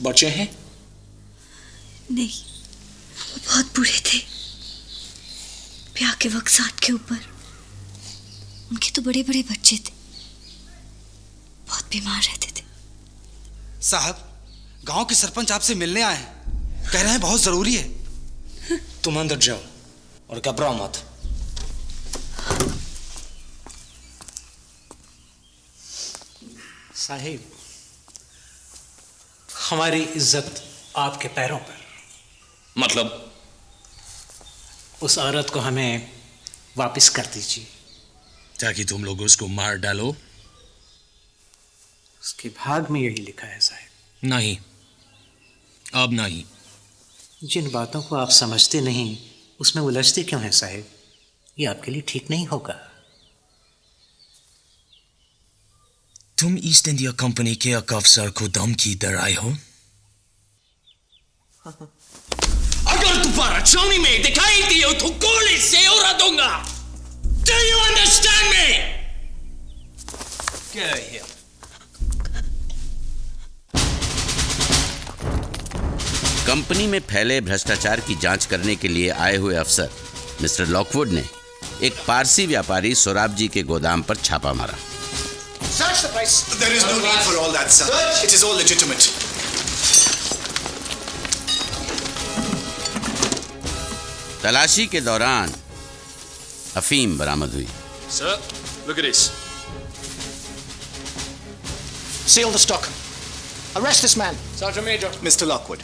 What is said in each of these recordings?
बचे हैं? नहीं, वो बहुत बूढ़े थे। ब्याह के वक्त साथ के ऊपर उनके तो बड़े बड़े बच्चे थे, बहुत बीमार रहते थे। साहब, गांव के सरपंच आपसे मिलने आए हैं, कह रहे हैं बहुत जरूरी है। तुम अंदर जाओ और घबराओ मत। साहिब, हमारी इज्जत आपके पैरों पर। मतलब? उस औरत को हमें वापस कर दीजिए। ताकि तुम लोग उसको मार डालो? उसके भाग में यही लिखा है साहिब। नहीं, अब नहीं। जिन बातों को आप समझते नहीं उसमें उलझते क्यों हैं साहिब? ये आपके लिए ठीक नहीं होगा। तुम ईस्ट इंडिया कंपनी के एक अफसर को धमकी दे रहे हो? अगर दोबारा चांदी में दिखाई दियो तो गोली से उड़ा दूंगा। Do you understand me? Go here. Company में फैले भ्रष्टाचार की जांच करने के लिए आए हुए अफसर मिस्टर लॉकवुड ने एक पारसी व्यापारी सोराब जी के गोदाम पर छापा मारा। Search the place. There is no need for all that, sir. It is all legitimate. तलाशी के दौरान अफीम बरामद हुई। Sir, look at this. Seal the stock. Arrest this man. Sergeant Major. Mr. Lockwood,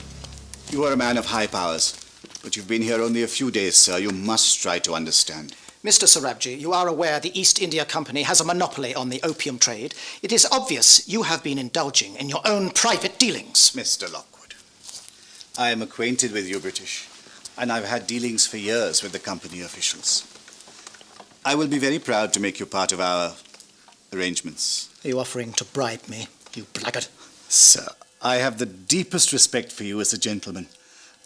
you are a man of high powers, but you've been here only a few days, sir. You must try to understand. Mr. Sorabji, you are aware the East India Company has a monopoly on the opium trade. It is obvious you have been indulging in your own private dealings. Mr. Lockwood, I am acquainted with you British, and I've had dealings for years with the company officials. I will be very proud to make you part of our arrangements. Are you offering to bribe me, you blackguard? Sir, I have the deepest respect for you as a gentleman.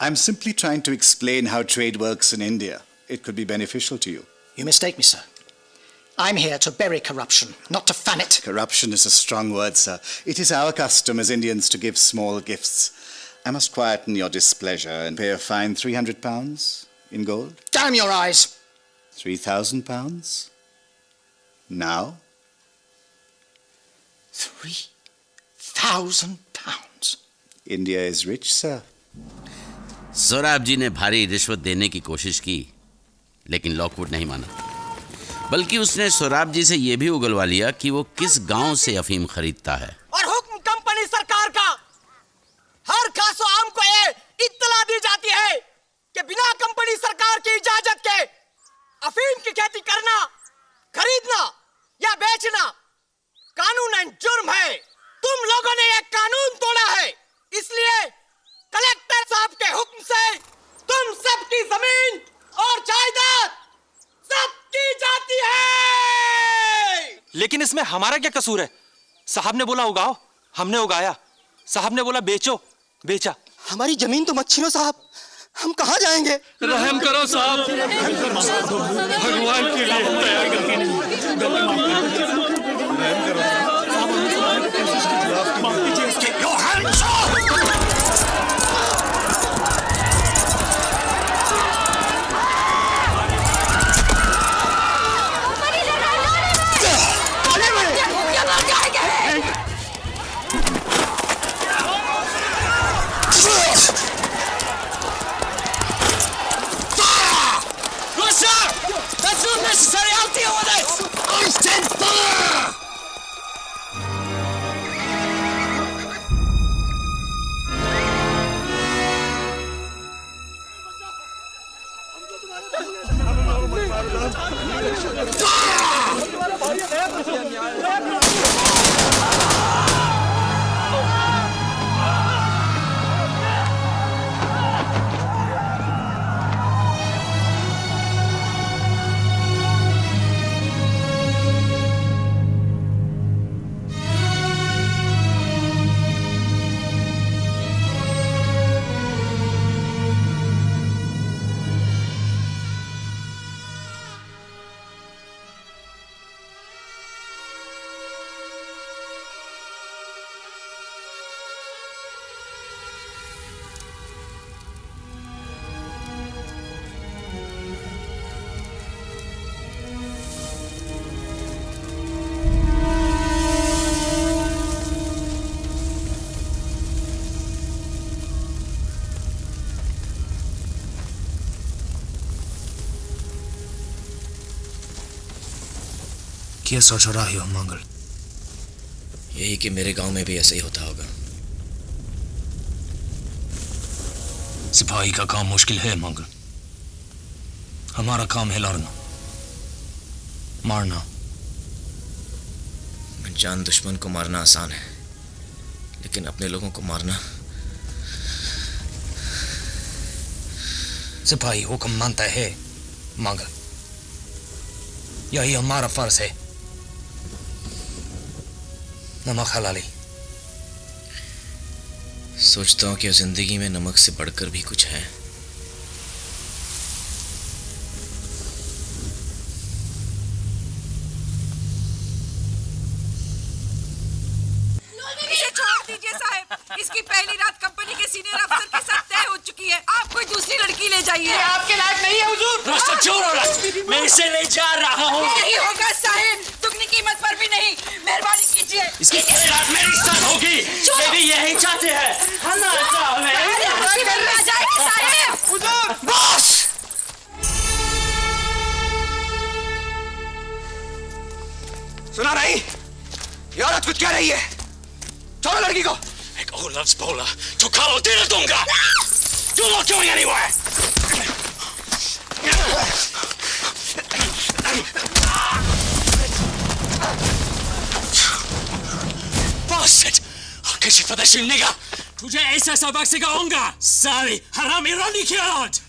I'm simply trying to explain how trade works in India. It could be beneficial to you. You mistake me, sir. I'm here to bury corruption, not to fan it. Corruption is a strong word, sir. It is our custom as Indians to give small gifts. I must quieten your displeasure and pay a fine £300 in gold. Damn your eyes! £3,000? Now? £3,000? India is rich, sir. Sorab जी ने भारी रिश्वत देने की कोशिश की, लेकिन Lockwood नहीं माना, बल्कि उसने सोराब जी से यह भी उगलवा लिया कि वो किस गांव से अफीम खरीदता है। और हुक्म कंपनी सरकार का हर खासो आम को ये इत्तला दी जाती है कि बिना कंपनी सरकार की इजाजत के अफीम की खेती करना, खरीदना या बेचना कानूनन जुर्म है। तुम लोगों ने यह कानून तोड़ा है, इसलिए कलेक्टर साहब के हुक्म से तुम सबकी जमीन और जायदाद सबकी जाती है। लेकिन इसमें हमारा क्या कसूर है? साहब ने बोला उगाओ, हमने उगाया। साहब ने बोला बेचो, बेचा। हमारी जमीन तो मत छीनो साहब, हम कहाँ जाएंगे? रहम करो साहब, भगवान के लिए तैयार करके That's not necessary. I'll deal with it. I said fire! क्या सोच रहे हो मंगल? यही कि मेरे गांव में भी ऐसे ही होता होगा। सिपाही का काम मुश्किल है मंगल। हमारा काम है लड़ना, मारना। जान दुश्मन को मारना आसान है, लेकिन अपने लोगों को मारना। सिपाही हुक्म मानता है मंगल, यही हमारा फर्ज है। नमक हलाली। सोचता हूं कि जिंदगी में नमक से बढ़कर भी कुछ है। इसे छोड़ दीजिए साहब। इसकी पहली रात कंपनी के सीनियर अफसर के साथ तय हो चुकी है। आप कोई दूसरी लड़की ले जाइए। ये आपके लायक नहीं है हुजूर। रास्ता छोड़ हो रहा, मैं इसे ले जा रहा हूँ। नहीं होगा साहब, दुगनी कीमत पर भी नहीं। मेहरबानी कीजिए। इसकी पहली रात मेरी साथ होगी। ये भी यही चाहते हैं। हुजूर बॉस! सुना नहीं? ये औरत कुछ कह रही है। छोड़ो लड़की को। एक और लफ्ज बोला तो खाओ दे दूंगा। You're not going anywhere. Bastard! किसी फदशी निगा, तुझे ऐसा सबक सिखाऊंगा। सारी हरामी रानी की औलाद।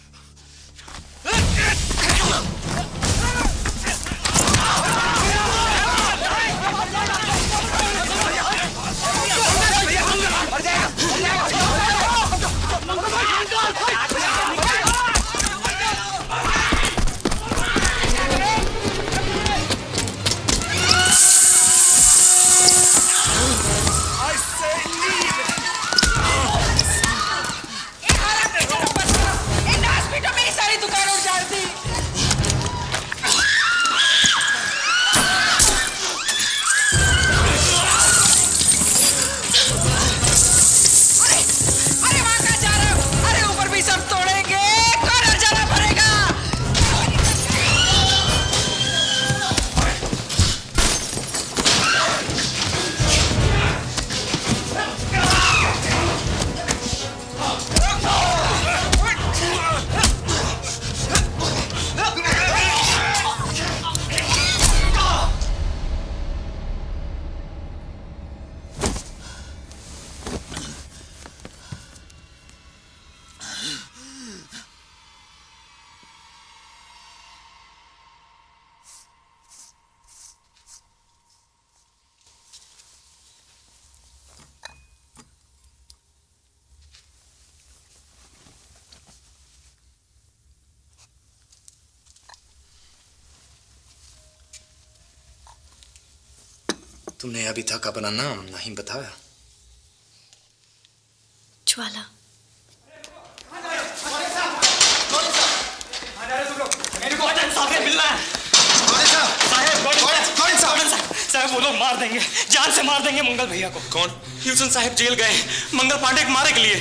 तुमने अभी तक अपना नाम नहीं बताया। ज्वाला। साहब वो लोग मार देंगे, जान से मार देंगे मंगल भैया को। कौन? ह्यूसन साहब जेल गए मंगल पांडे को मारने के लिए।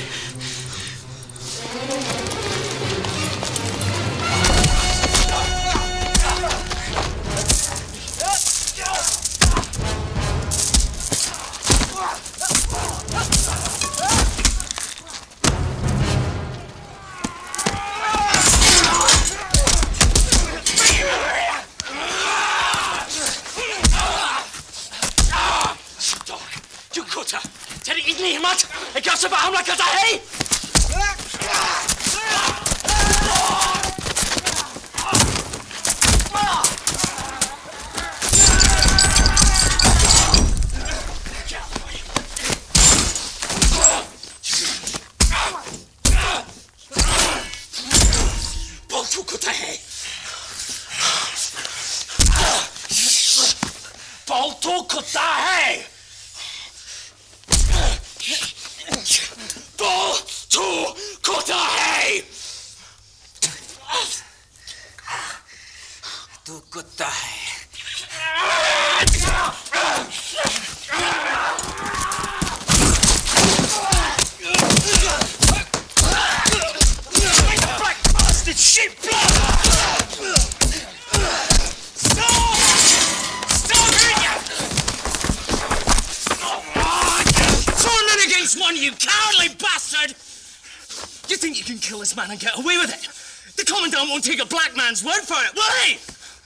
तेरी इतनी हिम्मत क्या सब हमला करता है? बहुत कुत्ता है, बहुत कुत्ता है। तू कुत्ता है, तू कुत्ता है। Sheep! Stop! Stop you cowardly bastard! You think you can kill this man and get away with it? The Commandant won't take a black man's word for it, will he?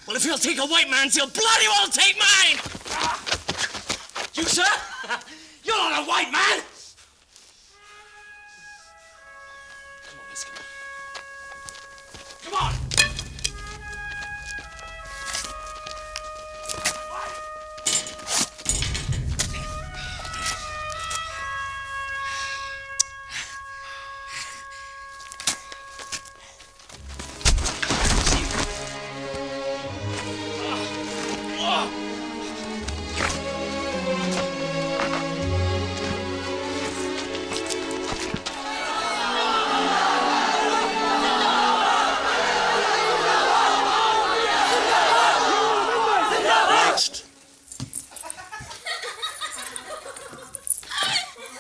Well, if he'll take a white man's, he'll bloody well take mine! You, sir? You're not a white man! Come on, let's go. Come on!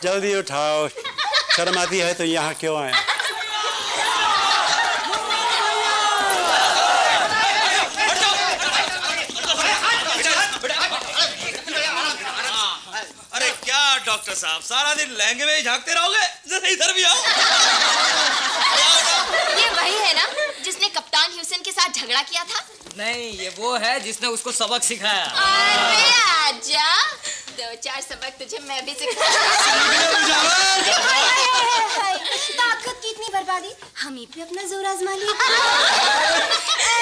जल्दी उठाओ, शर्म आती है तो यहाँ क्यों आए? अरे क्या डॉक्टर साहब, सारा दिन लहंगे में ही झांकते रहोगे? जरा इधर भी आओ। ये वही है ना जिसने कप्तान ह्यूसन के साथ झगड़ा किया था? नहीं, ये वो है जिसने उसको सबक सिखाया। अरे आजा, 2-4 सबक तुझे मैं भी ताकत की इतनी बर्बादी, हम ही पे अपना जोर आजमा लिया।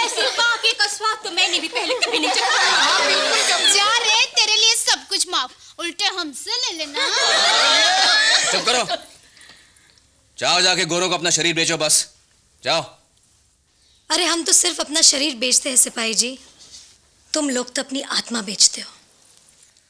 ऐसी बाकी का स्वाद तो मैंने भी पहले कभी नहीं चखा। जा रे, तेरे लिए सब कुछ माफ, उल्टे हमसे ले लेना। चुप करो, जाओ जाके गोरों को अपना शरीर बेचो, बस जाओ। अरे हम तो सिर्फ अपना शरीर बेचते हैं सिपाही जी, तुम लोग तो अपनी आत्मा बेचते हो।